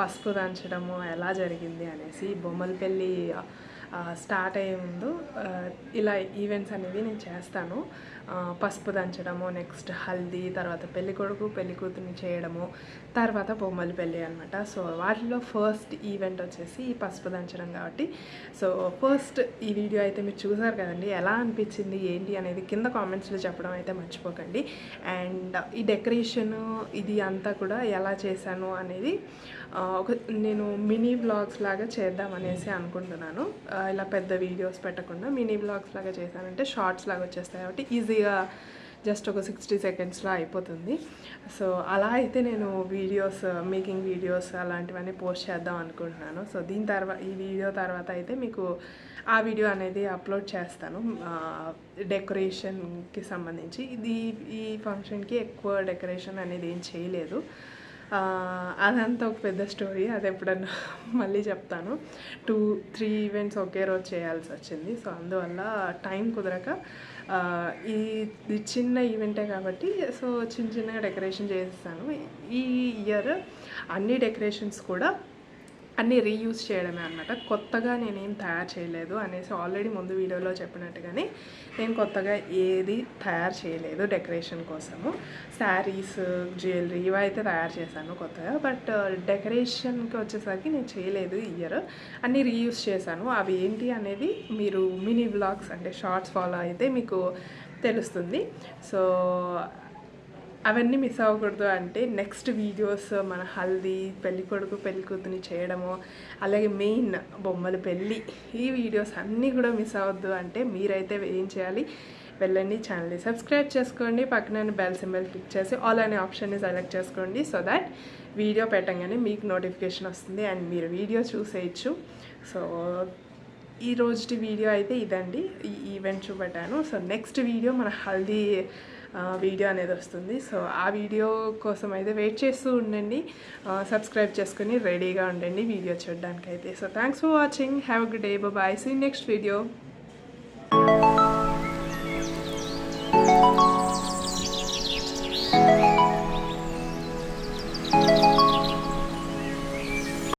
పసుపు దంచడము ఎలా జరిగింది అనేసి బొమ్మలపల్లి స్టార్ట్ అయ్యే ముందు ఇలా ఈవెంట్స్ అనేవి నేను చేస్తాను. పసుపు దంచడము, నెక్స్ట్ హల్దీ, తర్వాత పెళ్లి కొడుకు పెళ్లి కూతుర్ని చేయడము, తర్వాత బొమ్మలపల్లి అనమాట. సో వాటిలో ఫస్ట్ ఈవెంట్ వచ్చేసి ఈ పసుపు దంచడం కాబట్టి సో ఫస్ట్ ఈ వీడియో అయితే మీరు చూసారు కదండి. ఎలా అనిపించింది ఏంటి అనేది కింద కామెంట్స్లో చెప్పడం అయితే మర్చిపోకండి. అండ్ ఈ డెకరేషను ఇది అంతా కూడా ఎలా చేశాను అనేది నేను మినీ వ్లాగ్స్ లాగా చేద్దామనేసి అనుకుంటున్నాను. ఇలా పెద్ద వీడియోస్ పెట్టకుండా మినీ వ్లాగ్స్ లాగా చేశానంటే షార్ట్స్ లాగా వచ్చేస్తాయి కాబట్టి ఈజీగా జస్ట్ ఒక 60 సెకండ్స్లో అయిపోతుంది. సో అలా అయితే నేను వీడియోస్ మేకింగ్ వీడియోస్ అలాంటివన్నీ పోస్ట్ చేద్దాం అనుకుంటున్నాను. సో దీని తర్వాత ఈ వీడియో తర్వాత అయితే మీకు ఆ వీడియో అనేది అప్లోడ్ చేస్తాను. డెకరేషన్కి సంబంధించి ఈ ఫంక్షన్కి ఎక్కువ డెకరేషన్ అనేది ఏం చేయలేదు. అదంతా ఒక పెద్ద స్టోరీ, అది ఎప్పుడన్నా మళ్ళీ చెప్తాను. 2-3 ఈవెంట్స్ ఒకే రోజు చేయాల్సి వచ్చింది. సో అందువల్ల టైం కుదరక ఇది చిన్న ఈవెంటే కాబట్టి సో చిన్నగా డెకరేషన్ చేస్తాను. ఈ ఇయర్ అన్ని డెకరేషన్స్ కూడా అన్నీ రీయూజ్ చేయడమే అనమాట. కొత్తగా నేనేం తయారు చేయలేదు అనేసి ఆల్రెడీ ముందు వీడియోలో చెప్పినట్టుగానే నేను కొత్తగా ఏది తయారు చేయలేదు డెకరేషన్ కోసము. శారీస్, జ్యువెలరీ ఇవైతే తయారు చేశాను కొత్తగా, బట్ డెకరేషన్కి వచ్చేసరికి నేను చేయలేదు ఈ ఇయర్. అన్నీ రీయూజ్ చేశాను. అవి ఏంటి అనేది మీరు మినీ వ్లాగ్స్ అంటే షార్ట్స్ ఫాలో అయితే మీకు తెలుస్తుంది. సో అవన్నీ మిస్ అవ్వకూడదు అంటే నెక్స్ట్ వీడియోస్ మన హల్దీ, పెళ్లి కొడుకు పెళ్లి కూతుర్ని చేయడము, అలాగే మెయిన్ బొమ్మలపల్లి, ఈ వీడియోస్ అన్నీ కూడా మిస్ అవ్వద్దు అంటే మీరైతే ఏం చేయాలి, వెళ్ళండి ఛానల్ని సబ్స్క్రైబ్ చేసుకోండి, పక్కన బెల్ సింబల్ క్లిక్ చేసి ఆల్ అనే ఆప్షన్ని సెలెక్ట్ చేసుకోండి. సో దట్ వీడియో పెట్టగానే మీకు నోటిఫికేషన్ వస్తుంది అండ్ మీరు వీడియో చూసేయచ్చు. సో ఈ రోజుటి వీడియో అయితే ఇదండి, ఈ ఈవెంట్ చూపెట్టాను. సో నెక్స్ట్ వీడియో మన హల్దీ వీడియో అనేది వస్తుంది. సో ఆ వీడియో కోసం అయితే వెయిట్ చేస్తూ ఉండండి, సబ్స్క్రైబ్ చేసుకొని రెడీగా ఉండండి వీడియో చూడడానికి అయితే. So thanks for watching, have a good day, bye, see you next video.